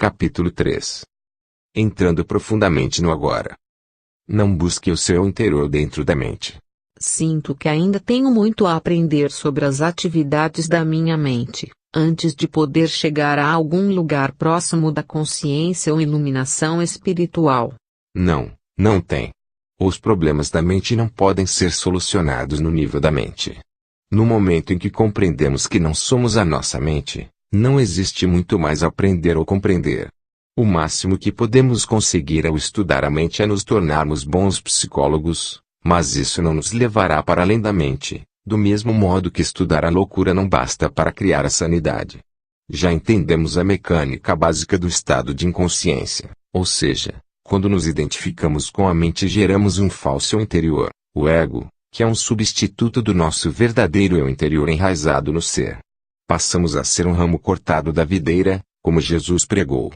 Capítulo 3. Entrando profundamente no agora. Não busque o seu interior dentro da mente. Sinto que ainda tenho muito a aprender sobre as atividades da minha mente, antes de poder chegar a algum lugar próximo da consciência ou iluminação espiritual. Não tem. Os problemas da mente não podem ser solucionados no nível da mente. No momento em que compreendemos que não somos a nossa mente, não existe muito mais a aprender ou compreender. O máximo que podemos conseguir ao estudar a mente é nos tornarmos bons psicólogos, mas isso não nos levará para além da mente, do mesmo modo que estudar a loucura não basta para criar a sanidade. Já entendemos a mecânica básica do estado de inconsciência, ou seja, quando nos identificamos com a mente geramos um falso eu interior, o ego, que é um substituto do nosso verdadeiro eu interior enraizado no ser. Passamos a ser um ramo cortado da videira, como Jesus pregou.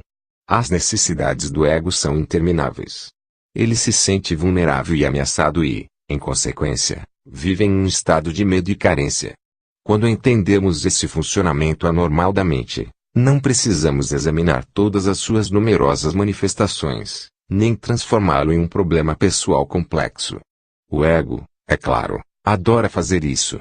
As necessidades do ego são intermináveis. Ele se sente vulnerável e ameaçado e, em consequência, vive em um estado de medo e carência. Quando entendemos esse funcionamento anormal da mente, não precisamos examinar todas as suas numerosas manifestações, nem transformá-lo em um problema pessoal complexo. O ego, é claro, adora fazer isso.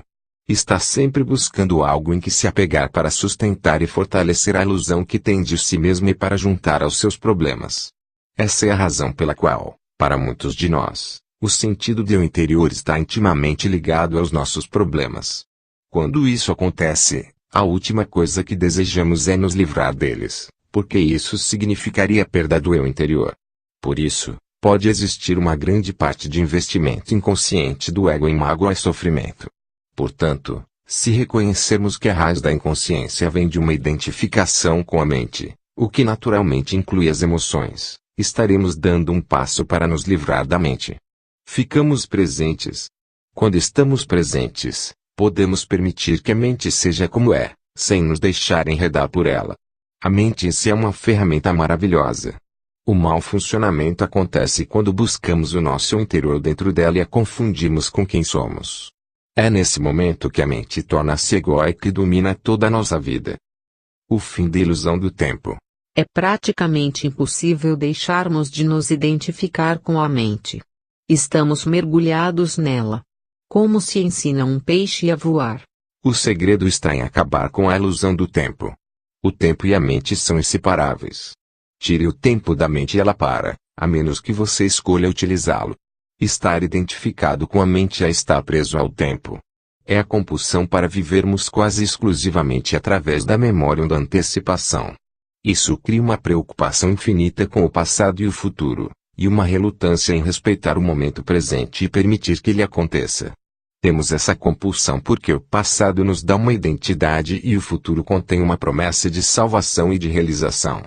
Está sempre buscando algo em que se apegar para sustentar e fortalecer a ilusão que tem de si mesmo e para juntar aos seus problemas. Essa é a razão pela qual, para muitos de nós, o sentido de eu interior está intimamente ligado aos nossos problemas. Quando isso acontece, a última coisa que desejamos é nos livrar deles, porque isso significaria a perda do eu interior. Por isso, pode existir uma grande parte de investimento inconsciente do ego em mágoa e sofrimento. Portanto, se reconhecermos que a raiz da inconsciência vem de uma identificação com a mente, o que naturalmente inclui as emoções, estaremos dando um passo para nos livrar da mente. Ficamos presentes. Quando estamos presentes, podemos permitir que a mente seja como é, sem nos deixar enredar por ela. A mente em si é uma ferramenta maravilhosa. O mau funcionamento acontece quando buscamos o nosso interior dentro dela e a confundimos com quem somos. É nesse momento que a mente torna-se egóica e domina toda a nossa vida. O fim da ilusão do tempo. É praticamente impossível deixarmos de nos identificar com a mente. Estamos mergulhados nela. Como se ensina um peixe a voar. O segredo está em acabar com a ilusão do tempo. O tempo e a mente são inseparáveis. Tire o tempo da mente e ela para, a menos que você escolha utilizá-lo. Estar identificado com a mente é estar preso ao tempo. É a compulsão para vivermos quase exclusivamente através da memória ou da antecipação. Isso cria uma preocupação infinita com o passado e o futuro, e uma relutância em respeitar o momento presente e permitir que ele aconteça. Temos essa compulsão porque o passado nos dá uma identidade e o futuro contém uma promessa de salvação e de realização.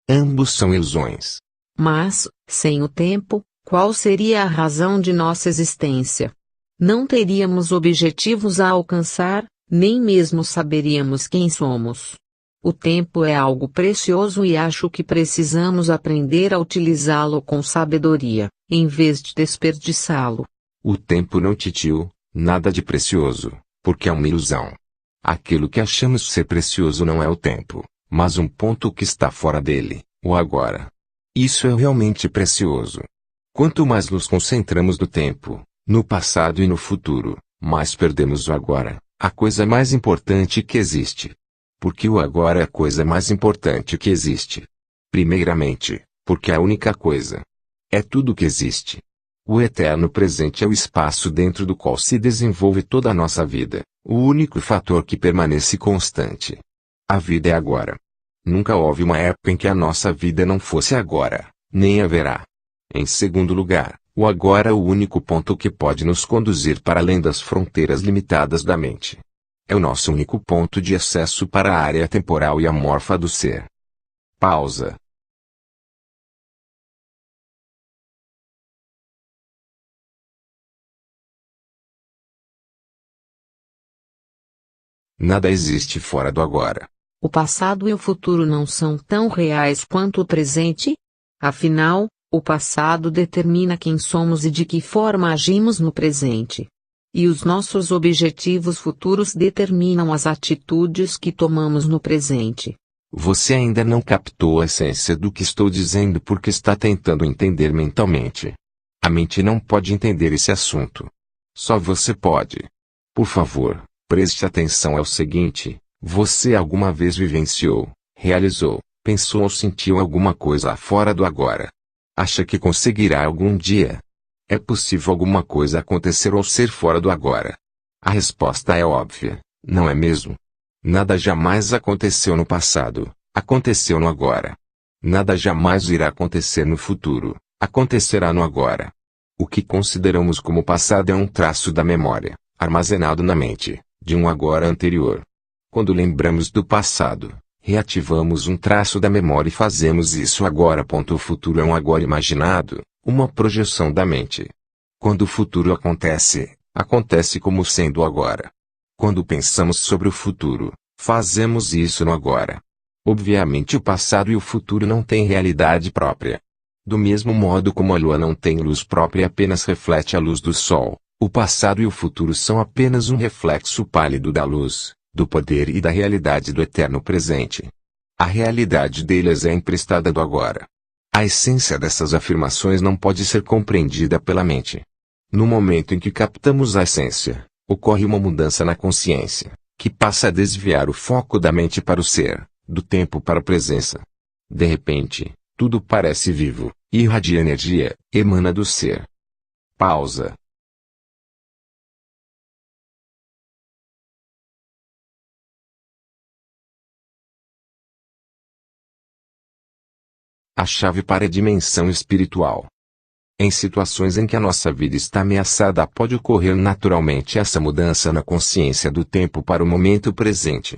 Ambos são ilusões. Mas, sem o tempo, qual seria a razão de nossa existência? Não teríamos objetivos a alcançar, nem mesmo saberíamos quem somos. O tempo é algo precioso e acho que precisamos aprender a utilizá-lo com sabedoria, em vez de desperdiçá-lo. O tempo não titio, nada de precioso, porque é uma ilusão. Aquilo que achamos ser precioso não é o tempo, mas um ponto que está fora dele, o agora. Isso é realmente precioso. Quanto mais nos concentramos no tempo, no passado e no futuro, mais perdemos o agora, a coisa mais importante que existe. Porque o agora é a coisa mais importante que existe. Primeiramente, porque é a única coisa. É tudo que existe. O eterno presente é o espaço dentro do qual se desenvolve toda a nossa vida, o único fator que permanece constante. A vida é agora. Nunca houve uma época em que a nossa vida não fosse agora, nem haverá. Em segundo lugar, o agora é o único ponto que pode nos conduzir para além das fronteiras limitadas da mente. É o nosso único ponto de acesso para a área temporal e amorfa do ser. Pausa. Nada existe fora do agora. O passado e o futuro não são tão reais quanto o presente? Afinal, o passado determina quem somos e de que forma agimos no presente. E os nossos objetivos futuros determinam as atitudes que tomamos no presente. Você ainda não captou a essência do que estou dizendo porque está tentando entender mentalmente. A mente não pode entender esse assunto. Só você pode. Por favor, preste atenção ao seguinte: você alguma vez vivenciou, realizou, pensou ou sentiu alguma coisa fora do agora? Acha que conseguirá algum dia? É possível alguma coisa acontecer ou ser fora do agora? A resposta é óbvia, não é mesmo? Nada jamais aconteceu no passado, aconteceu no agora. Nada jamais irá acontecer no futuro, acontecerá no agora. O que consideramos como passado é um traço da memória, armazenado na mente, de um agora anterior. Quando lembramos do passado, reativamos um traço da memória e fazemos isso agora. O futuro é um agora imaginado, uma projeção da mente. Quando o futuro acontece, acontece como sendo agora. Quando pensamos sobre o futuro, fazemos isso no agora. Obviamente o passado e o futuro não têm realidade própria. Do mesmo modo como a lua não tem luz própria e apenas reflete a luz do sol, o passado e o futuro são apenas um reflexo pálido da luz, do poder e da realidade do eterno presente. A realidade deles é emprestada do agora. A essência dessas afirmações não pode ser compreendida pela mente. No momento em que captamos a essência, ocorre uma mudança na consciência, que passa a desviar o foco da mente para o ser, do tempo para a presença. De repente, tudo parece vivo, e irradia energia, emana do ser. Pausa. A chave para a dimensão espiritual. Em situações em que a nossa vida está ameaçada, pode ocorrer naturalmente essa mudança na consciência do tempo para o momento presente.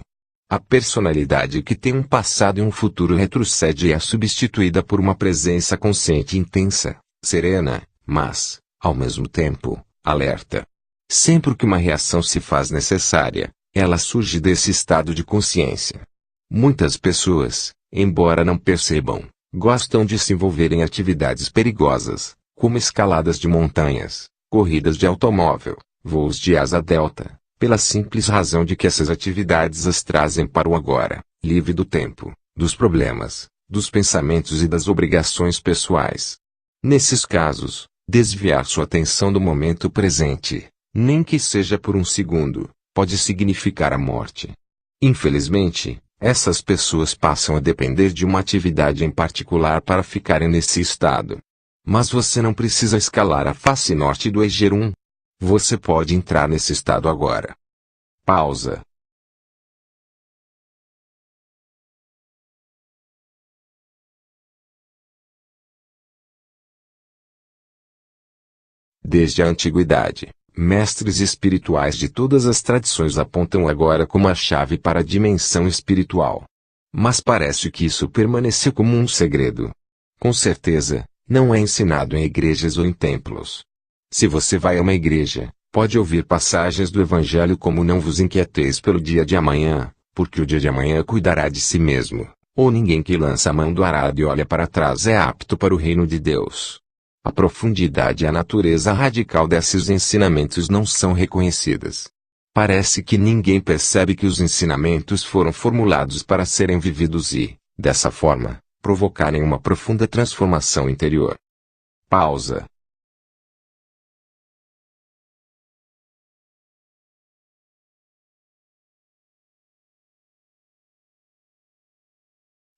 A personalidade que tem um passado e um futuro retrocede e é substituída por uma presença consciente intensa, serena, mas, ao mesmo tempo, alerta. Sempre que uma reação se faz necessária, ela surge desse estado de consciência. Muitas pessoas, embora não percebam, gostam de se envolver em atividades perigosas, como escaladas de montanhas, corridas de automóvel, voos de asa delta, pela simples razão de que essas atividades as trazem para o agora, livre do tempo, dos problemas, dos pensamentos e das obrigações pessoais. Nesses casos, desviar sua atenção do momento presente, nem que seja por um segundo, pode significar a morte. Infelizmente, essas pessoas passam a depender de uma atividade em particular para ficarem nesse estado. Mas você não precisa escalar a face norte do Egerum. Você pode entrar nesse estado agora. Pausa. Desde a antiguidade, mestres espirituais de todas as tradições apontam agora como a chave para a dimensão espiritual. Mas parece que isso permaneceu como um segredo. Com certeza, não é ensinado em igrejas ou em templos. Se você vai a uma igreja, pode ouvir passagens do Evangelho como não vos inquieteis pelo dia de amanhã, porque o dia de amanhã cuidará de si mesmo, ou ninguém que lança a mão do arado e olha para trás é apto para o reino de Deus. A profundidade e a natureza radical desses ensinamentos não são reconhecidas. Parece que ninguém percebe que os ensinamentos foram formulados para serem vividos e, dessa forma, provocarem uma profunda transformação interior. Pausa.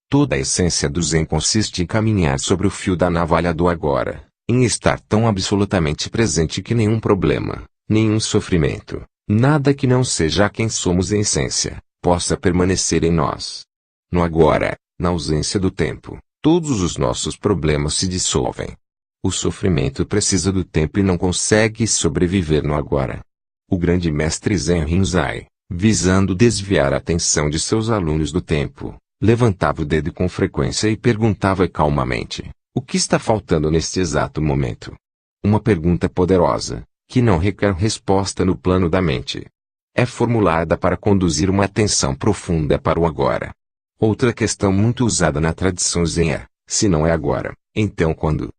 Toda a essência do Zen consiste em caminhar sobre o fio da navalha do agora, em estar tão absolutamente presente que nenhum problema, nenhum sofrimento, nada que não seja quem somos em essência, possa permanecer em nós. No agora, na ausência do tempo, todos os nossos problemas se dissolvem. O sofrimento precisa do tempo e não consegue sobreviver no agora. O grande mestre Zen Rinzai, visando desviar a atenção de seus alunos do tempo, levantava o dedo com frequência e perguntava calmamente: o que está faltando neste exato momento? Uma pergunta poderosa, que não requer resposta no plano da mente. É formulada para conduzir uma atenção profunda para o agora. Outra questão muito usada na tradição Zen é: se não é agora, então quando?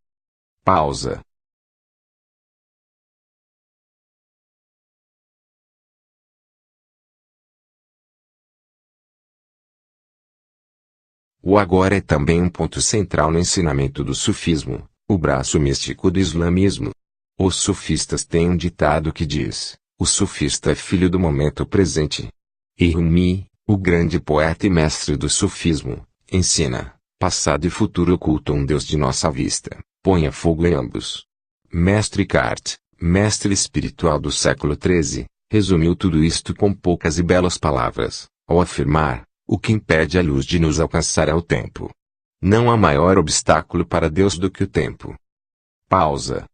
Pausa. O agora é também um ponto central no ensinamento do sufismo, o braço místico do islamismo. Os sufistas têm um ditado que diz: o sufista é filho do momento presente. E Rumi, o grande poeta e mestre do sufismo, ensina: passado e futuro ocultam um Deus de nossa vista, ponha fogo em ambos. Mestre Eckhart, mestre espiritual do século XIII, resumiu tudo isto com poucas e belas palavras, ao afirmar: o que impede a luz de nos alcançar é o tempo. Não há maior obstáculo para Deus do que o tempo. Pausa.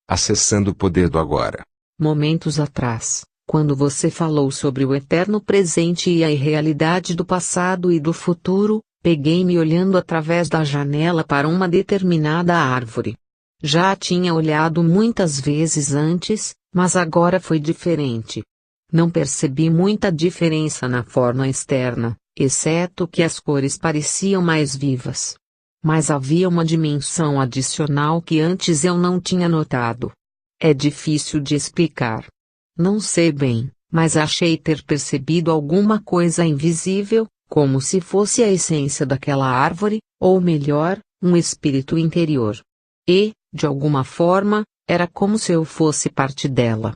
Acessando o poder do agora. Momentos atrás, quando você falou sobre o eterno presente e a irrealidade do passado e do futuro, peguei-me olhando através da janela para uma determinada árvore. Já a tinha olhado muitas vezes antes, mas agora foi diferente. Não percebi muita diferença na forma externa, exceto que as cores pareciam mais vivas. Mas havia uma dimensão adicional que antes eu não tinha notado. É difícil de explicar. Não sei bem, mas achei ter percebido alguma coisa invisível, como se fosse a essência daquela árvore, ou melhor, um espírito interior. E, de alguma forma, era como se eu fosse parte dela.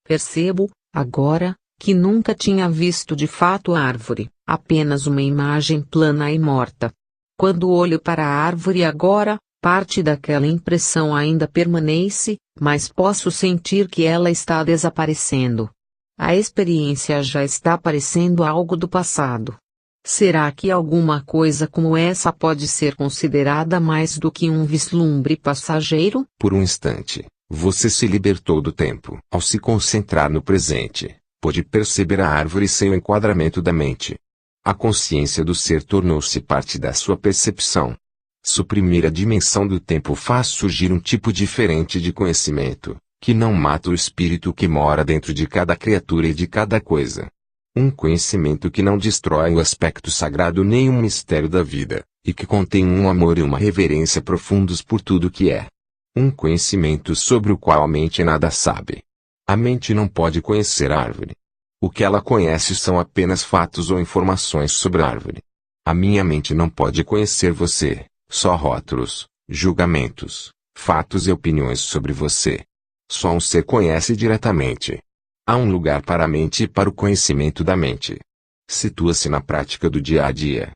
Percebo, agora, que nunca tinha visto de fato a árvore, apenas uma imagem plana e morta. Quando olho para a árvore agora, parte daquela impressão ainda permanece, mas posso sentir que ela está desaparecendo. A experiência já está parecendo algo do passado. Será que alguma coisa como essa pode ser considerada mais do que um vislumbre passageiro? Por um instante, você se libertou do tempo. Ao se concentrar no presente, pôde perceber a árvore sem o enquadramento da mente. A consciência do ser tornou-se parte da sua percepção. Suprimir a dimensão do tempo faz surgir um tipo diferente de conhecimento, que não mata o espírito que mora dentro de cada criatura e de cada coisa. Um conhecimento que não destrói o aspecto sagrado nem o mistério da vida, e que contém um amor e uma reverência profundos por tudo que é. Um conhecimento sobre o qual a mente nada sabe. A mente não pode conhecer a árvore. O que ela conhece são apenas fatos ou informações sobre a árvore. A minha mente não pode conhecer você, só rótulos, julgamentos, fatos e opiniões sobre você. Só um ser conhece diretamente. Há um lugar para a mente e para o conhecimento da mente. Situa-se na prática do dia a dia.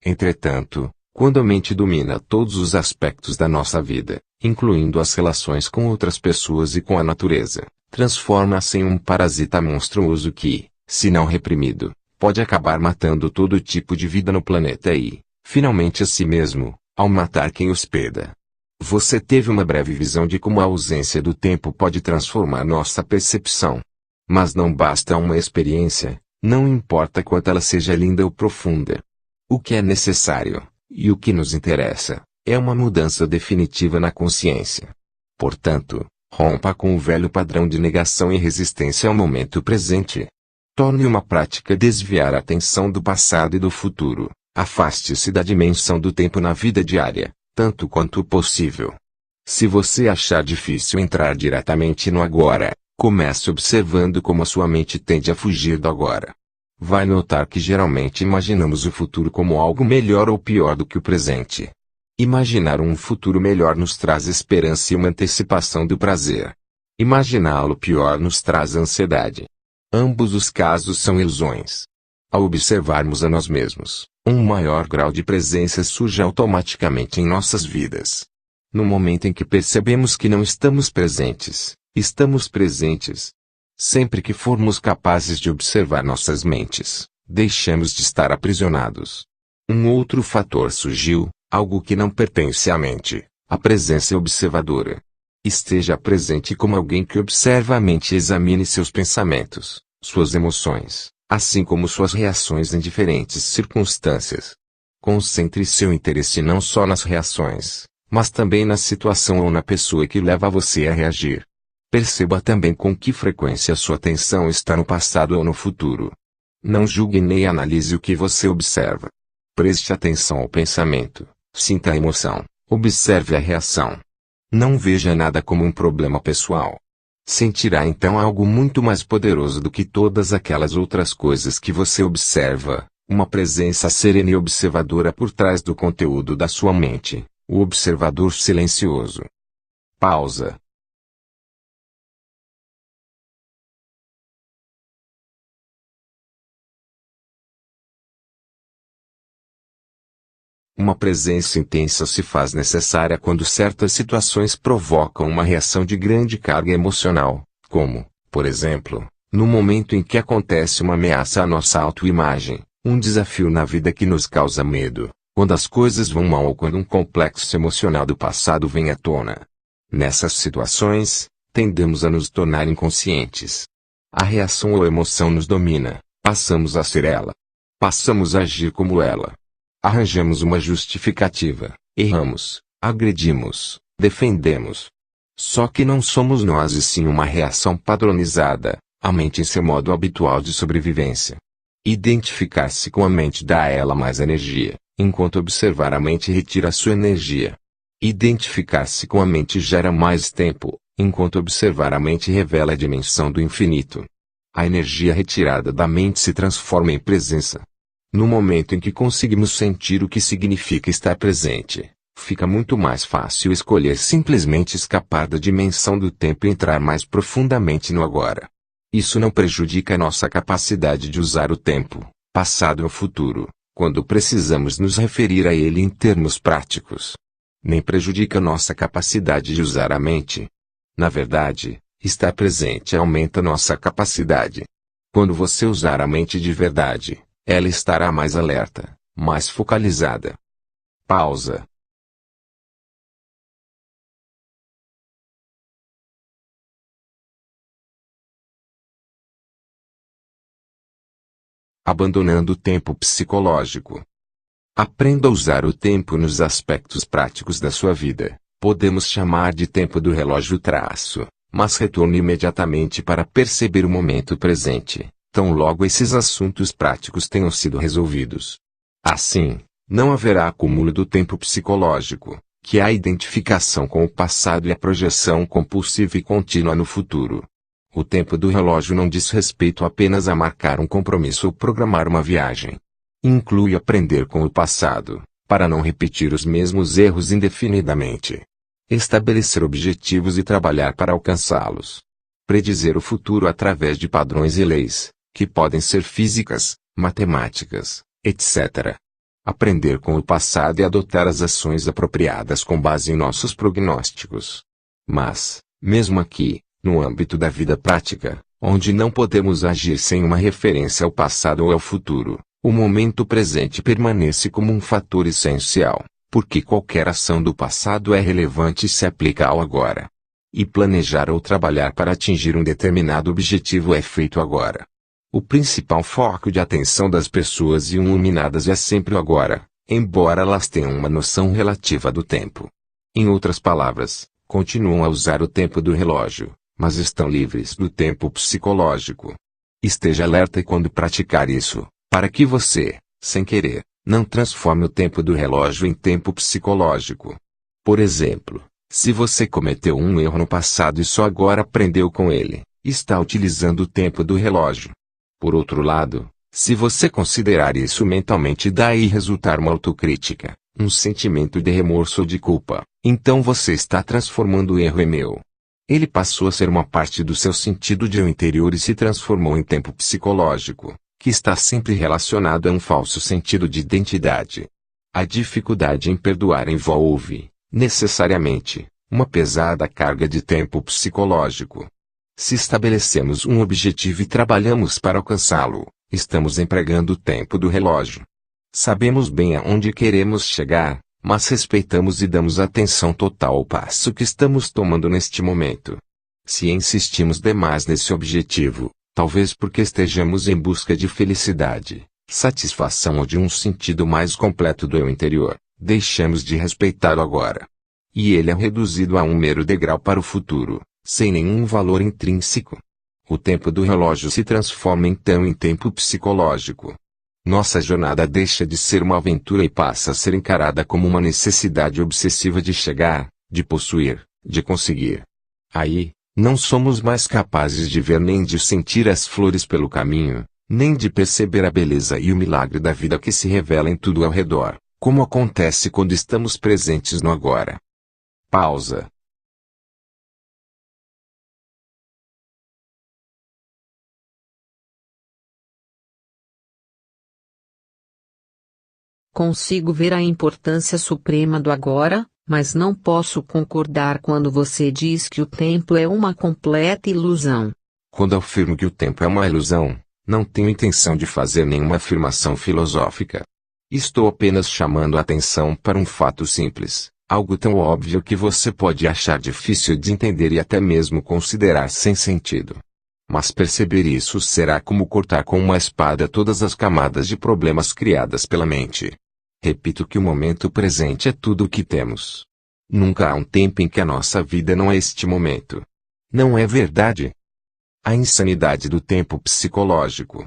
Entretanto, quando a mente domina todos os aspectos da nossa vida, incluindo as relações com outras pessoas e com a natureza, transforma-se em um parasita monstruoso que, se não reprimido, pode acabar matando todo tipo de vida no planeta e, finalmente a si mesmo, ao matar quem hospeda. Você teve uma breve visão de como a ausência do tempo pode transformar nossa percepção. Mas não basta uma experiência, não importa quanto ela seja linda ou profunda. O que é necessário, e o que nos interessa, é uma mudança definitiva na consciência. Portanto, rompa com o velho padrão de negação e resistência ao momento presente. Torne uma prática desviar a atenção do passado e do futuro. Afaste-se da dimensão do tempo na vida diária, tanto quanto possível. Se você achar difícil entrar diretamente no agora, comece observando como a sua mente tende a fugir do agora. Vai notar que geralmente imaginamos o futuro como algo melhor ou pior do que o presente. Imaginar um futuro melhor nos traz esperança e uma antecipação do prazer. Imaginá-lo pior nos traz ansiedade. Ambos os casos são ilusões. Ao observarmos a nós mesmos, um maior grau de presença surge automaticamente em nossas vidas. No momento em que percebemos que não estamos presentes, estamos presentes. Sempre que formos capazes de observar nossas mentes, deixamos de estar aprisionados. Um outro fator surgiu, algo que não pertence à mente, a presença observadora. Esteja presente como alguém que observa a mente e examine seus pensamentos, suas emoções, assim como suas reações em diferentes circunstâncias. Concentre seu interesse não só nas reações, mas também na situação ou na pessoa que leva você a reagir. Perceba também com que frequência sua atenção está no passado ou no futuro. Não julgue nem analise o que você observa. Preste atenção ao pensamento, sinta a emoção, observe a reação. Não veja nada como um problema pessoal. Sentirá então algo muito mais poderoso do que todas aquelas outras coisas que você observa, uma presença serena e observadora por trás do conteúdo da sua mente, o observador silencioso. Pausa. Uma presença intensa se faz necessária quando certas situações provocam uma reação de grande carga emocional, como, por exemplo, no momento em que acontece uma ameaça à nossa autoimagem, um desafio na vida que nos causa medo, quando as coisas vão mal ou quando um complexo emocional do passado vem à tona. Nessas situações, tendemos a nos tornar inconscientes. A reação ou emoção nos domina, passamos a ser ela. Passamos a agir como ela. Arranjamos uma justificativa, erramos, agredimos, defendemos. Só que não somos nós e sim uma reação padronizada, a mente em seu modo habitual de sobrevivência. Identificar-se com a mente dá a ela mais energia, enquanto observar a mente retira sua energia. Identificar-se com a mente gera mais tempo, enquanto observar a mente revela a dimensão do infinito. A energia retirada da mente se transforma em presença. No momento em que conseguimos sentir o que significa estar presente, fica muito mais fácil escolher simplesmente escapar da dimensão do tempo e entrar mais profundamente no agora. Isso não prejudica a nossa capacidade de usar o tempo, passado ou futuro, quando precisamos nos referir a ele em termos práticos. Nem prejudica nossa capacidade de usar a mente. Na verdade, estar presente aumenta nossa capacidade. Quando você usar a mente de verdade, ela estará mais alerta, mais focalizada. Pausa. Abandonando o tempo psicológico. Aprenda a usar o tempo nos aspectos práticos da sua vida. Podemos chamar de tempo do relógio traço, mas retorne imediatamente para perceber o momento presente, tão logo esses assuntos práticos tenham sido resolvidos. Assim, não haverá acúmulo do tempo psicológico, que é a identificação com o passado e a projeção compulsiva e contínua no futuro. O tempo do relógio não diz respeito apenas a marcar um compromisso ou programar uma viagem. Inclui aprender com o passado, para não repetir os mesmos erros indefinidamente. Estabelecer objetivos e trabalhar para alcançá-los. Predizer o futuro através de padrões e leis, que podem ser físicas, matemáticas, etc. Aprender com o passado e adotar as ações apropriadas com base em nossos prognósticos. Mas, mesmo aqui, no âmbito da vida prática, onde não podemos agir sem uma referência ao passado ou ao futuro, o momento presente permanece como um fator essencial, porque qualquer ação do passado é relevante e se aplica ao agora. E planejar ou trabalhar para atingir um determinado objetivo é feito agora. O principal foco de atenção das pessoas iluminadas é sempre o agora, embora elas tenham uma noção relativa do tempo. Em outras palavras, continuam a usar o tempo do relógio, mas estão livres do tempo psicológico. Esteja alerta quando praticar isso, para que você, sem querer, não transforme o tempo do relógio em tempo psicológico. Por exemplo, se você cometeu um erro no passado e só agora aprendeu com ele, está utilizando o tempo do relógio. Por outro lado, se você considerar isso mentalmente e daí resultar uma autocrítica, um sentimento de remorso ou de culpa, então você está transformando o erro em meu. Ele passou a ser uma parte do seu sentido de eu interior e se transformou em tempo psicológico, que está sempre relacionado a um falso sentido de identidade. A dificuldade em perdoar envolve, necessariamente, uma pesada carga de tempo psicológico. Se estabelecemos um objetivo e trabalhamos para alcançá-lo, estamos empregando o tempo do relógio. Sabemos bem aonde queremos chegar, mas respeitamos e damos atenção total ao passo que estamos tomando neste momento. Se insistimos demais nesse objetivo, talvez porque estejamos em busca de felicidade, satisfação ou de um sentido mais completo do eu interior, deixamos de respeitá-lo agora. E ele é reduzido a um mero degrau para o futuro, sem nenhum valor intrínseco. O tempo do relógio se transforma então em tempo psicológico. Nossa jornada deixa de ser uma aventura e passa a ser encarada como uma necessidade obsessiva de chegar, de possuir, de conseguir. Aí, não somos mais capazes de ver nem de sentir as flores pelo caminho, nem de perceber a beleza e o milagre da vida que se revela em tudo ao redor, como acontece quando estamos presentes no agora. Pausa. Consigo ver a importância suprema do agora, mas não posso concordar quando você diz que o tempo é uma completa ilusão. Quando afirmo que o tempo é uma ilusão, não tenho intenção de fazer nenhuma afirmação filosófica. Estou apenas chamando a atenção para um fato simples, algo tão óbvio que você pode achar difícil de entender e até mesmo considerar sem sentido. Mas perceber isso será como cortar com uma espada todas as camadas de problemas criadas pela mente. Repito que o momento presente é tudo o que temos. Nunca há um tempo em que a nossa vida não é este momento. Não é verdade? A insanidade do tempo psicológico.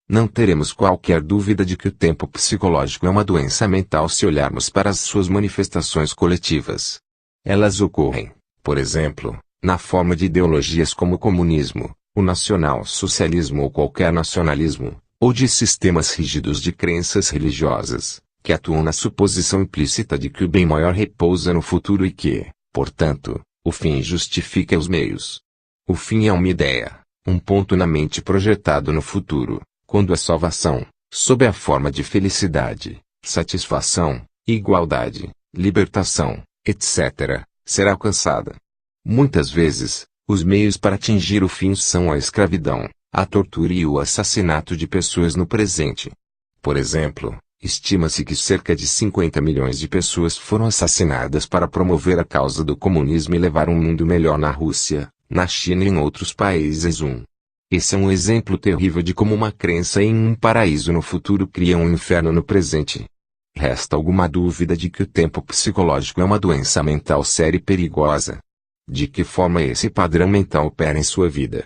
Não teremos qualquer dúvida de que o tempo psicológico é uma doença mental se olharmos para as suas manifestações coletivas. Elas ocorrem, por exemplo, na forma de ideologias como o comunismo, o nacional-socialismo ou qualquer nacionalismo, ou de sistemas rígidos de crenças religiosas, que atuam na suposição implícita de que o bem maior repousa no futuro e que, portanto, o fim justifica os meios. O fim é uma ideia, um ponto na mente projetado no futuro, quando a salvação, sob a forma de felicidade, satisfação, igualdade, libertação, etc., será alcançada. Muitas vezes, os meios para atingir o fim são a escravidão, a tortura e o assassinato de pessoas no presente. Por exemplo, estima-se que cerca de 50 milhões de pessoas foram assassinadas para promover a causa do comunismo e levar um mundo melhor na Rússia, na China e em outros países. Esse é um exemplo terrível de como uma crença em um paraíso no futuro cria um inferno no presente. Resta alguma dúvida de que o tempo psicológico é uma doença mental séria e perigosa? De que forma esse padrão mental opera em sua vida?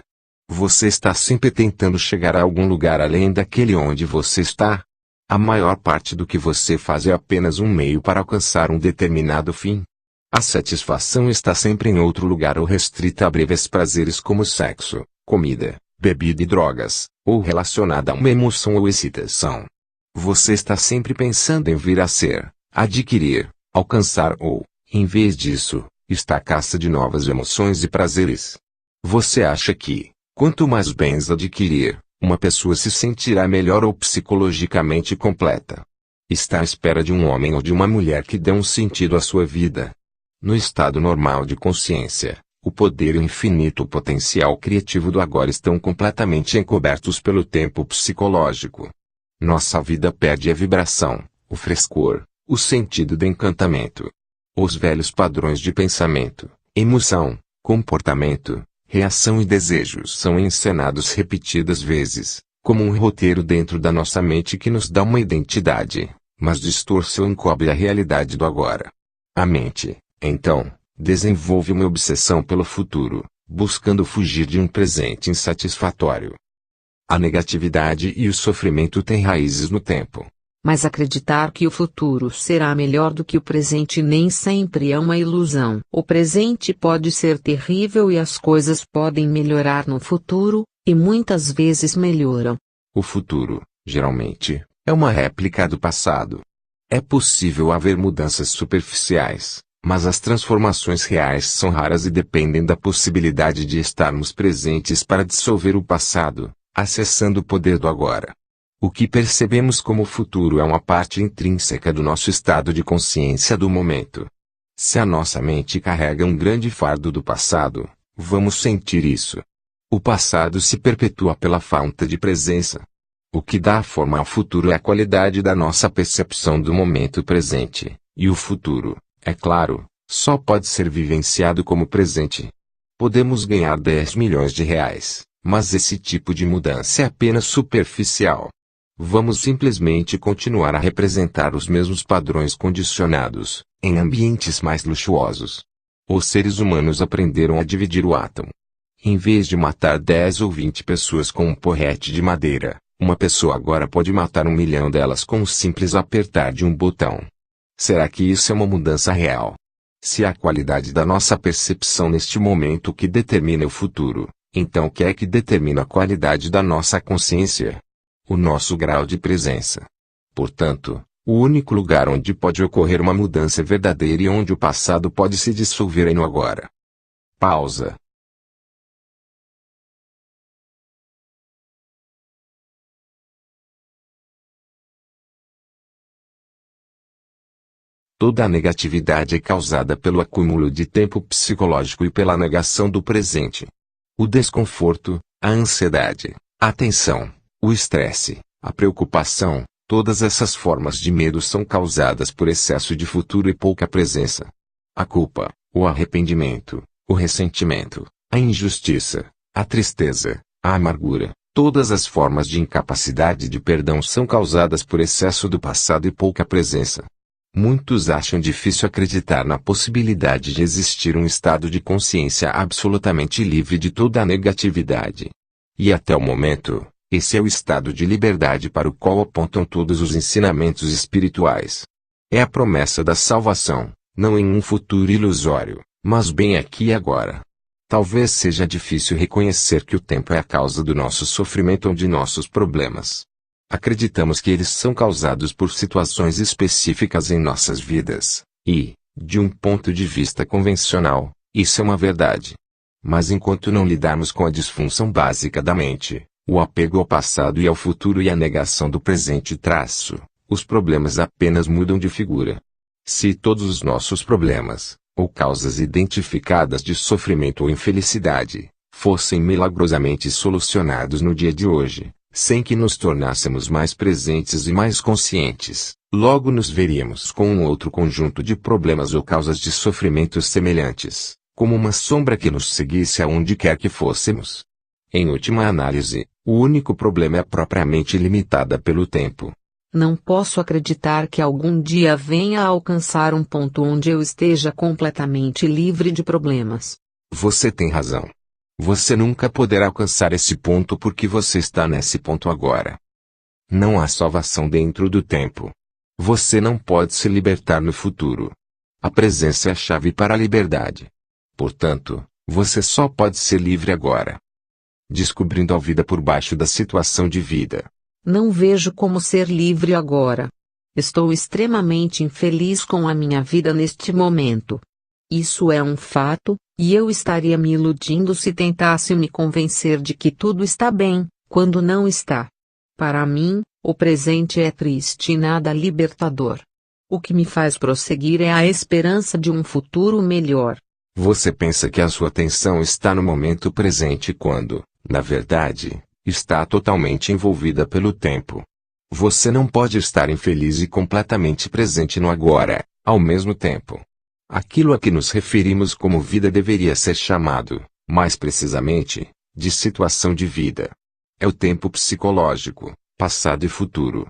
Você está sempre tentando chegar a algum lugar além daquele onde você está? A maior parte do que você faz é apenas um meio para alcançar um determinado fim. A satisfação está sempre em outro lugar ou restrita a breves prazeres como sexo, comida, bebida e drogas, ou relacionada a uma emoção ou excitação. Você está sempre pensando em vir a ser, adquirir, alcançar ou, em vez disso, está à caça de novas emoções e prazeres. Você acha que, quanto mais bens adquirir, uma pessoa se sentirá melhor ou psicologicamente completa. Está à espera de um homem ou de uma mulher que dê um sentido à sua vida. No estado normal de consciência, o poder e o infinito potencial criativo do agora estão completamente encobertos pelo tempo psicológico. Nossa vida perde a vibração, o frescor, o sentido de encantamento. Os velhos padrões de pensamento, emoção, comportamento, reação e desejos são encenados repetidas vezes, como um roteiro dentro da nossa mente que nos dá uma identidade, mas distorce ou encobre a realidade do agora. A mente, então, desenvolve uma obsessão pelo futuro, buscando fugir de um presente insatisfatório. A negatividade e o sofrimento têm raízes no tempo. Mas acreditar que o futuro será melhor do que o presente nem sempre é uma ilusão. O presente pode ser terrível e as coisas podem melhorar no futuro, e muitas vezes melhoram. O futuro, geralmente, é uma réplica do passado. É possível haver mudanças superficiais, mas as transformações reais são raras e dependem da possibilidade de estarmos presentes para dissolver o passado, acessando o poder do agora. O que percebemos como futuro é uma parte intrínseca do nosso estado de consciência do momento. Se a nossa mente carrega um grande fardo do passado, vamos sentir isso. O passado se perpetua pela falta de presença. O que dá forma ao futuro é a qualidade da nossa percepção do momento presente, e o futuro, é claro, só pode ser vivenciado como presente. Podemos ganhar 10 milhões de reais, mas esse tipo de mudança é apenas superficial. Vamos simplesmente continuar a representar os mesmos padrões condicionados, em ambientes mais luxuosos. Os seres humanos aprenderam a dividir o átomo. Em vez de matar 10 ou 20 pessoas com um porrete de madeira, uma pessoa agora pode matar 1 milhão delas com o simples apertar de um botão. Será que isso é uma mudança real? Se a qualidade da nossa percepção neste momento que determina o futuro, então o que é que determina a qualidade da nossa consciência? O nosso grau de presença. Portanto, o único lugar onde pode ocorrer uma mudança verdadeira e onde o passado pode se dissolver é no agora. Pausa. Toda a negatividade é causada pelo acúmulo de tempo psicológico e pela negação do presente. O desconforto, a ansiedade, a tensão, o estresse, a preocupação, todas essas formas de medo são causadas por excesso de futuro e pouca presença. A culpa, o arrependimento, o ressentimento, a injustiça, a tristeza, a amargura, todas as formas de incapacidade de perdão são causadas por excesso do passado e pouca presença. Muitos acham difícil acreditar na possibilidade de existir um estado de consciência absolutamente livre de toda a negatividade. E até o momento, esse é o estado de liberdade para o qual apontam todos os ensinamentos espirituais. É a promessa da salvação, não em um futuro ilusório, mas bem aqui e agora. Talvez seja difícil reconhecer que o tempo é a causa do nosso sofrimento ou de nossos problemas. Acreditamos que eles são causados por situações específicas em nossas vidas, e, de um ponto de vista convencional, isso é uma verdade. Mas enquanto não lidarmos com a disfunção básica da mente, o apego ao passado e ao futuro e a negação do presente os problemas apenas mudam de figura. Se todos os nossos problemas, ou causas identificadas de sofrimento ou infelicidade, fossem milagrosamente solucionados no dia de hoje, sem que nos tornássemos mais presentes e mais conscientes, logo nos veríamos com um outro conjunto de problemas ou causas de sofrimentos semelhantes, como uma sombra que nos seguisse aonde quer que fôssemos. Em última análise, o único problema é a própria mente limitada pelo tempo. Não posso acreditar que algum dia venha a alcançar um ponto onde eu esteja completamente livre de problemas. Você tem razão. Você nunca poderá alcançar esse ponto porque você está nesse ponto agora. Não há salvação dentro do tempo. Você não pode se libertar no futuro. A presença é a chave para a liberdade. Portanto, você só pode ser livre agora. Descobrindo a vida por baixo da situação de vida. Não vejo como ser livre agora. Estou extremamente infeliz com a minha vida neste momento. Isso é um fato, e eu estaria me iludindo se tentasse me convencer de que tudo está bem, quando não está. Para mim, o presente é triste e nada libertador. O que me faz prosseguir é a esperança de um futuro melhor. Você pensa que a sua atenção está no momento presente quando, na verdade, está totalmente envolvida pelo tempo. Você não pode estar infeliz e completamente presente no agora, ao mesmo tempo. Aquilo a que nos referimos como vida deveria ser chamado, mais precisamente, de situação de vida. É o tempo psicológico, passado e futuro.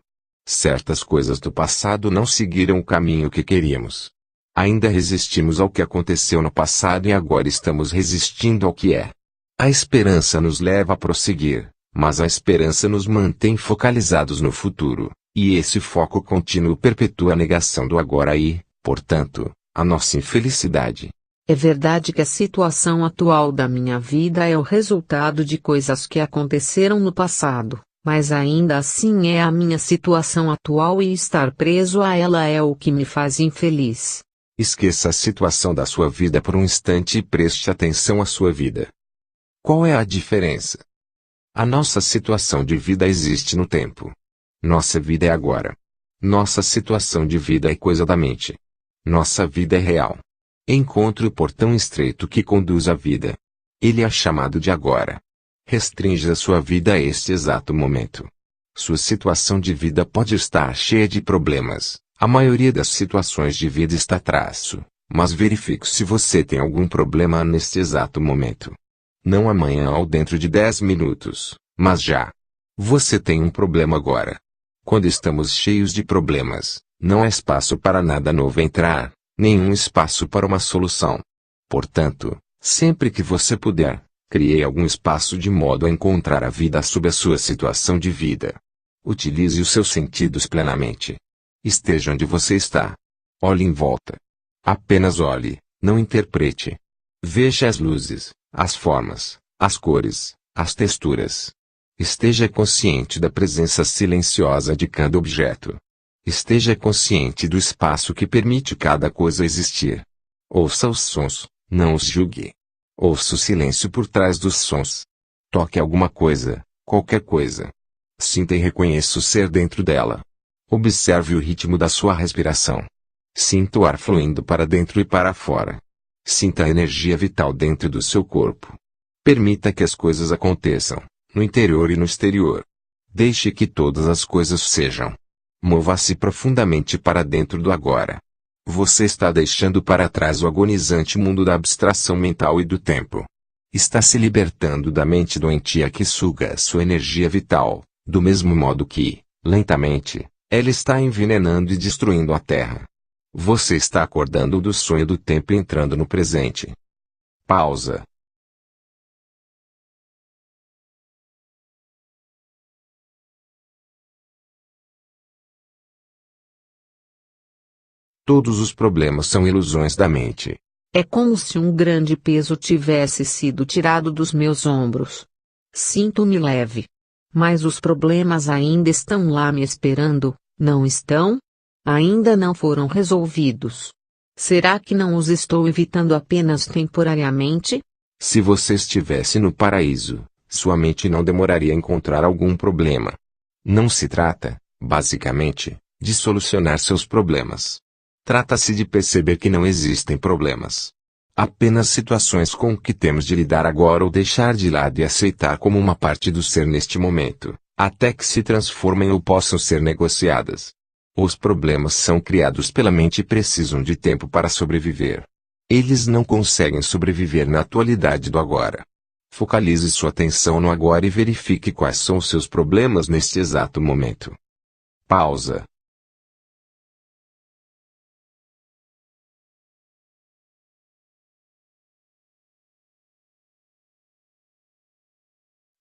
Certas coisas do passado não seguiram o caminho que queríamos. Ainda resistimos ao que aconteceu no passado e agora estamos resistindo ao que é. A esperança nos leva a prosseguir, mas a esperança nos mantém focalizados no futuro, e esse foco contínuo perpetua a negação do agora e, portanto, a nossa infelicidade. É verdade que a situação atual da minha vida é o resultado de coisas que aconteceram no passado, mas ainda assim é a minha situação atual e estar preso a ela é o que me faz infeliz. Esqueça a situação da sua vida por um instante e preste atenção à sua vida. Qual é a diferença? A nossa situação de vida existe no tempo. Nossa vida é agora. Nossa situação de vida é coisa da mente. Nossa vida é real. Encontre o portão estreito que conduz à vida. Ele é chamado de agora. Restrinja sua vida a este exato momento. Sua situação de vida pode estar cheia de problemas. A maioria das situações de vida está mas verifique se você tem algum problema neste exato momento. Não amanhã ou dentro de 10 minutos, mas já. Você tem um problema agora. Quando estamos cheios de problemas, não há espaço para nada novo entrar, nenhum espaço para uma solução. Portanto, sempre que você puder, crie algum espaço de modo a encontrar a vida sob a sua situação de vida. Utilize os seus sentidos plenamente. Esteja onde você está. Olhe em volta. Apenas olhe, Não interprete. Veja as luzes, as formas, as cores, as texturas. Esteja consciente da presença silenciosa de cada objeto. Esteja consciente do espaço que permite cada coisa existir. Ouça os sons, não os julgue. Ouça o silêncio por trás dos sons. Toque alguma coisa, qualquer coisa. Sinta e reconheça o ser dentro dela. Observe o ritmo da sua respiração. Sinta o ar fluindo para dentro e para fora. Sinta a energia vital dentro do seu corpo. Permita que as coisas aconteçam, no interior e no exterior. Deixe que todas as coisas sejam. Mova-se profundamente para dentro do agora. Você está deixando para trás o agonizante mundo da abstração mental e do tempo. Está se libertando da mente doentia que suga a sua energia vital, do mesmo modo que, lentamente, ela está envenenando e destruindo a Terra. Você está acordando do sonho do tempo e entrando no presente. Pausa. Todos os problemas são ilusões da mente. É como se um grande peso tivesse sido tirado dos meus ombros. Sinto-me leve. Mas os problemas ainda estão lá me esperando, não estão? Ainda não foram resolvidos. Será que não os estou evitando apenas temporariamente? Se você estivesse no paraíso, sua mente não demoraria a encontrar algum problema. Não se trata, basicamente, de solucionar seus problemas. Trata-se de perceber que não existem problemas. Apenas situações com que temos de lidar agora ou deixar de lado e aceitar como uma parte do ser neste momento, até que se transformem ou possam ser negociadas. Os problemas são criados pela mente e precisam de tempo para sobreviver. Eles não conseguem sobreviver na atualidade do agora. Focalize sua atenção no agora e verifique quais são os seus problemas neste exato momento. Pausa.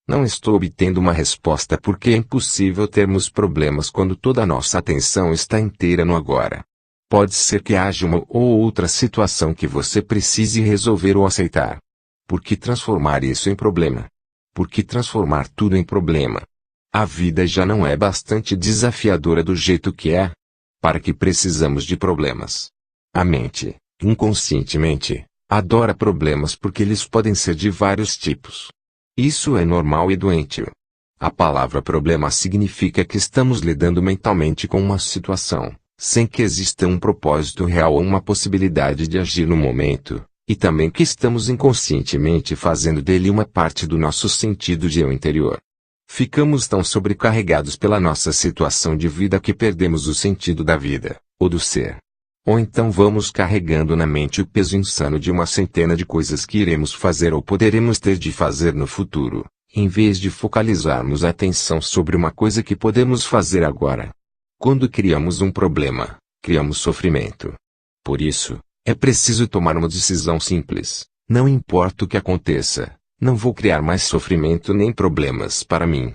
Não estou obtendo uma resposta porque é impossível termos problemas quando toda a nossa atenção está inteira no agora. Pode ser que haja uma ou outra situação que você precise resolver ou aceitar. Por que transformar isso em problema? Por que transformar tudo em problema? A vida já não é bastante desafiadora do jeito que é? Para que precisamos de problemas? A mente, inconscientemente, adora problemas porque eles podem ser de vários tipos. Isso é normal e doentio. A palavra problema significa que estamos lidando mentalmente com uma situação, sem que exista um propósito real ou uma possibilidade de agir no momento, e também que estamos inconscientemente fazendo dele uma parte do nosso sentido de eu interior. Ficamos tão sobrecarregados pela nossa situação de vida que perdemos o sentido da vida, ou do ser. Ou então vamos carregando na mente o peso insano de uma centena de coisas que iremos fazer ou poderemos ter de fazer no futuro, em vez de focalizarmos a atenção sobre uma coisa que podemos fazer agora. Quando criamos um problema, criamos sofrimento. Por isso, é preciso tomar uma decisão simples. Não importa o que aconteça, não vou criar mais sofrimento nem problemas para mim.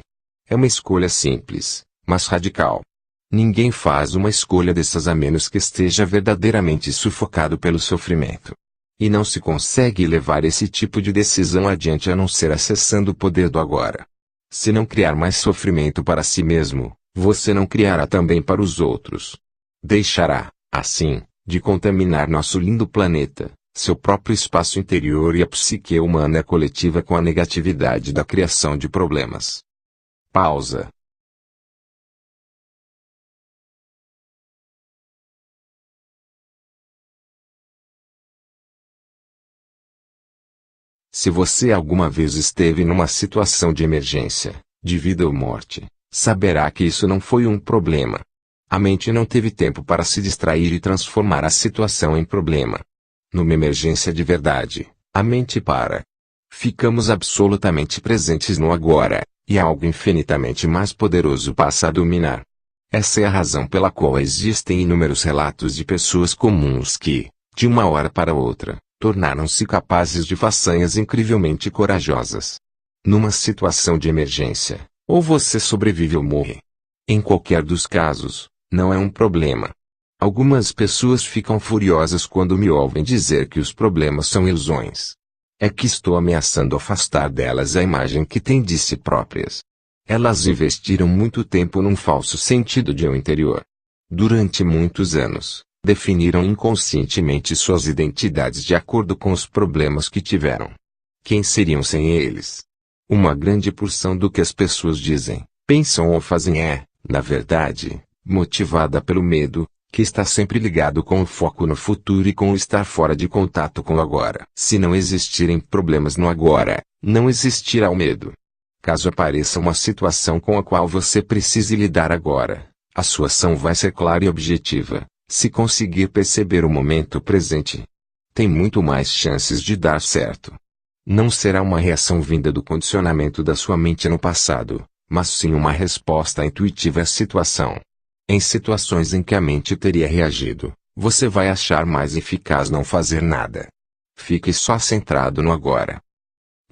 É uma escolha simples, mas radical. Ninguém faz uma escolha dessas a menos que esteja verdadeiramente sufocado pelo sofrimento. E não se consegue levar esse tipo de decisão adiante a não ser acessando o poder do agora. Se não criar mais sofrimento para si mesmo, você não criará também para os outros. Deixará, assim, de contaminar nosso lindo planeta, seu próprio espaço interior e a psique humana coletiva com a negatividade da criação de problemas. Pausa. Se você alguma vez esteve numa situação de emergência, de vida ou morte, saberá que isso não foi um problema. A mente não teve tempo para se distrair e transformar a situação em problema. Numa emergência de verdade, a mente para. Ficamos absolutamente presentes no agora, e algo infinitamente mais poderoso passa a dominar. Essa é a razão pela qual existem inúmeros relatos de pessoas comuns que, de uma hora para outra, tornaram-se capazes de façanhas incrivelmente corajosas. Numa situação de emergência, ou você sobrevive ou morre. Em qualquer dos casos, não é um problema. Algumas pessoas ficam furiosas quando me ouvem dizer que os problemas são ilusões. É que estou ameaçando afastar delas a imagem que têm de si próprias. Elas investiram muito tempo num falso sentido de eu interior. Durante muitos anos, definiram inconscientemente suas identidades de acordo com os problemas que tiveram. Quem seriam sem eles? Uma grande porção do que as pessoas dizem, pensam ou fazem é, na verdade, motivada pelo medo, que está sempre ligado com o foco no futuro e com o estar fora de contato com o agora. Se não existirem problemas no agora, não existirá o medo. Caso apareça uma situação com a qual você precise lidar agora, a sua ação vai ser clara e objetiva, se conseguir perceber o momento presente. Tem muito mais chances de dar certo. Não será uma reação vinda do condicionamento da sua mente no passado, mas sim uma resposta intuitiva à situação. Em situações em que a mente teria reagido, você vai achar mais eficaz não fazer nada. Fique só centrado no agora.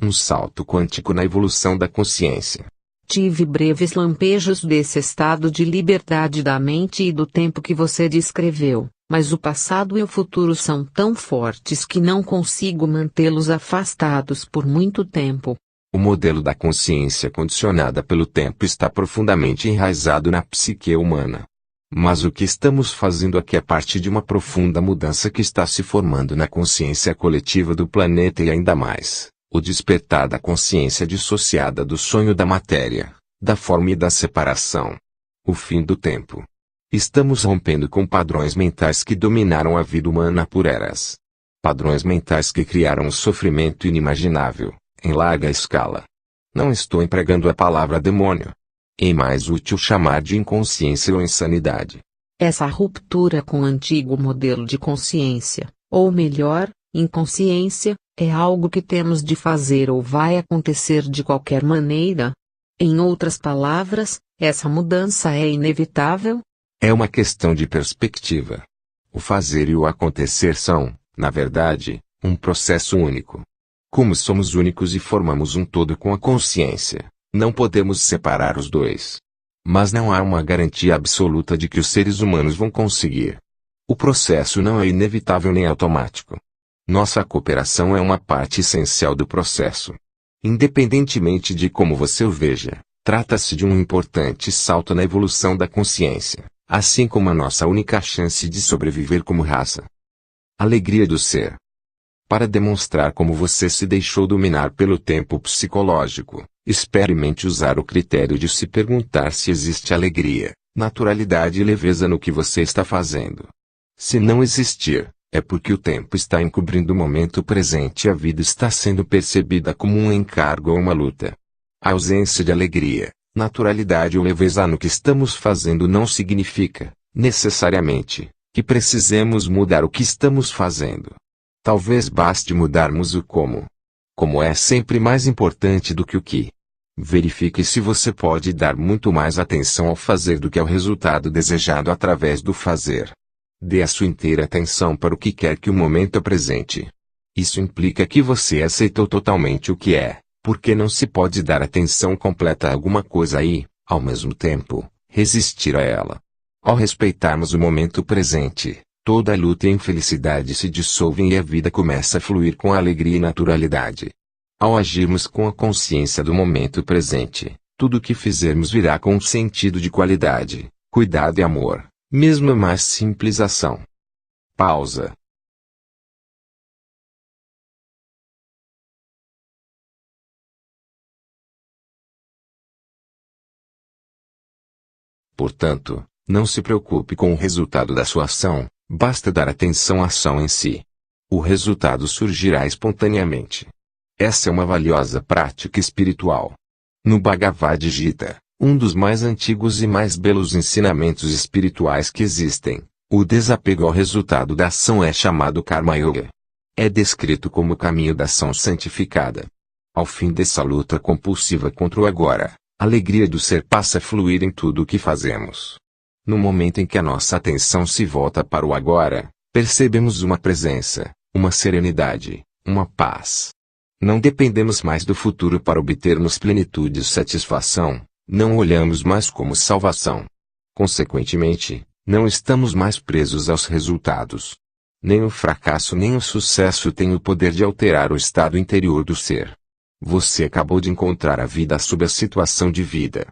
Um salto quântico na evolução da consciência. Tive breves lampejos desse estado de liberdade da mente e do tempo que você descreveu, mas o passado e o futuro são tão fortes que não consigo mantê-los afastados por muito tempo. O modelo da consciência condicionada pelo tempo está profundamente enraizado na psique humana. Mas o que estamos fazendo aqui é parte de uma profunda mudança que está se formando na consciência coletiva do planeta e ainda mais, o despertar da consciência dissociada do sonho da matéria, da forma e da separação. O fim do tempo. Estamos rompendo com padrões mentais que dominaram a vida humana por eras. Padrões mentais que criaram um sofrimento inimaginável, em larga escala. Não estou empregando a palavra demônio. É mais útil chamar de inconsciência ou insanidade. Essa ruptura com o antigo modelo de consciência, ou melhor, inconsciência, é algo que temos de fazer ou vai acontecer de qualquer maneira? Em outras palavras, essa mudança é inevitável? É uma questão de perspectiva. O fazer e o acontecer são, na verdade, um processo único. Como somos únicos e formamos um todo com a consciência, não podemos separar os dois. Mas não há uma garantia absoluta de que os seres humanos vão conseguir. O processo não é inevitável nem automático. Nossa cooperação é uma parte essencial do processo. Independentemente de como você o veja, trata-se de um importante salto na evolução da consciência, assim como a nossa única chance de sobreviver como raça. Alegria do ser. Para demonstrar como você se deixou dominar pelo tempo psicológico, experimente usar o critério de se perguntar se existe alegria, naturalidade e leveza no que você está fazendo. Se não existir, é porque o tempo está encobrindo o momento presente e a vida está sendo percebida como um encargo ou uma luta. A ausência de alegria, naturalidade ou leveza no que estamos fazendo não significa, necessariamente, que precisemos mudar o que estamos fazendo. Talvez baste mudarmos o como. Como é sempre mais importante do que o que. Verifique se você pode dar muito mais atenção ao fazer do que ao resultado desejado através do fazer. Dê a sua inteira atenção para o que quer que o momento apresente. Isso implica que você aceitou totalmente o que é, porque não se pode dar atenção completa a alguma coisa e, ao mesmo tempo, resistir a ela. Ao respeitarmos o momento presente, toda a luta e infelicidade se dissolvem e a vida começa a fluir com alegria e naturalidade. Ao agirmos com a consciência do momento presente, tudo o que fizermos virá com um sentido de qualidade, cuidado e amor, mesmo a mais simples ação. Pausa. Portanto, não se preocupe com o resultado da sua ação, basta dar atenção à ação em si. O resultado surgirá espontaneamente. Essa é uma valiosa prática espiritual. No Bhagavad Gita, um dos mais antigos e mais belos ensinamentos espirituais que existem, o desapego ao resultado da ação é chamado Karma Yoga. É descrito como o caminho da ação santificada. Ao fim dessa luta compulsiva contra o agora, a alegria do ser passa a fluir em tudo o que fazemos. No momento em que a nossa atenção se volta para o agora, percebemos uma presença, uma serenidade, uma paz. Não dependemos mais do futuro para obtermos plenitude e satisfação, não olhamos mais como salvação. Consequentemente, Não estamos mais presos aos resultados. Nem o fracasso nem o sucesso têm o poder de alterar o estado interior do ser. Você acabou de encontrar a vida sob a situação de vida.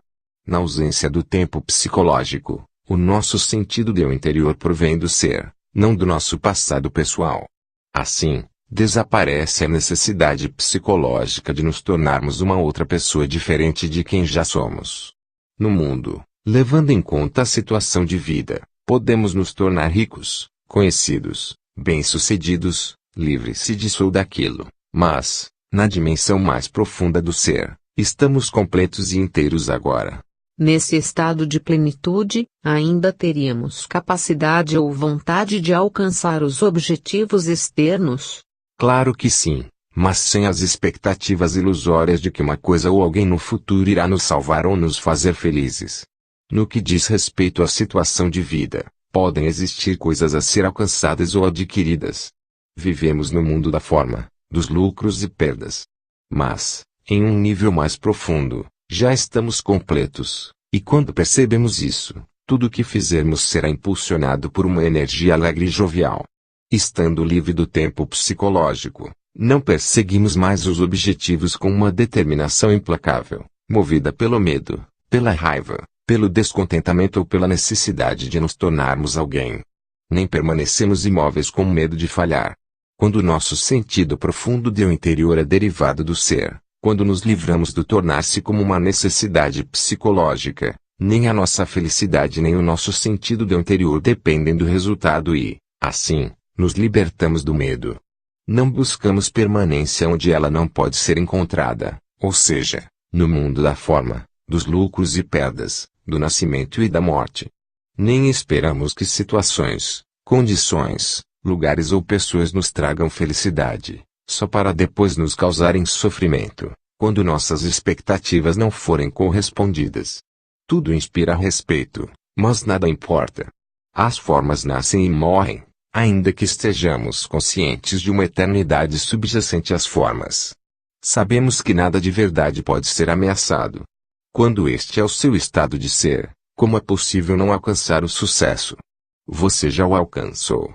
Na ausência do tempo psicológico, o nosso sentido do interior provém do ser, não do nosso passado pessoal. Assim, desaparece a necessidade psicológica de nos tornarmos uma outra pessoa diferente de quem já somos. No mundo, levando em conta a situação de vida, podemos nos tornar ricos, conhecidos, bem-sucedidos, livres-se disso ou daquilo, mas, na dimensão mais profunda do ser, estamos completos e inteiros agora. Nesse estado de plenitude, ainda teríamos capacidade ou vontade de alcançar os objetivos externos? Claro que sim, mas sem as expectativas ilusórias de que uma coisa ou alguém no futuro irá nos salvar ou nos fazer felizes. No que diz respeito à situação de vida, podem existir coisas a ser alcançadas ou adquiridas. Vivemos no mundo da forma, dos lucros e perdas. Mas, em um nível mais profundo, já estamos completos, e quando percebemos isso, tudo o que fizermos será impulsionado por uma energia alegre e jovial. Estando livre do tempo psicológico, não perseguimos mais os objetivos com uma determinação implacável, movida pelo medo, pela raiva, pelo descontentamento ou pela necessidade de nos tornarmos alguém. Nem permanecemos imóveis com medo de falhar. Quando o nosso sentido profundo do interior é derivado do ser, quando nos livramos do tornar-se como uma necessidade psicológica, nem a nossa felicidade nem o nosso sentido do interior dependem do resultado e, assim, nos libertamos do medo. Não buscamos permanência onde ela não pode ser encontrada, ou seja, no mundo da forma, dos lucros e perdas, do nascimento e da morte. Nem esperamos que situações, condições, lugares ou pessoas nos tragam felicidade, só para depois nos causarem sofrimento, quando nossas expectativas não forem correspondidas. Tudo inspira respeito, mas nada importa. As formas nascem e morrem, ainda que estejamos conscientes de uma eternidade subjacente às formas. Sabemos que nada de verdade pode ser ameaçado. Quando este é o seu estado de ser, como é possível não alcançar o sucesso? Você já o alcançou.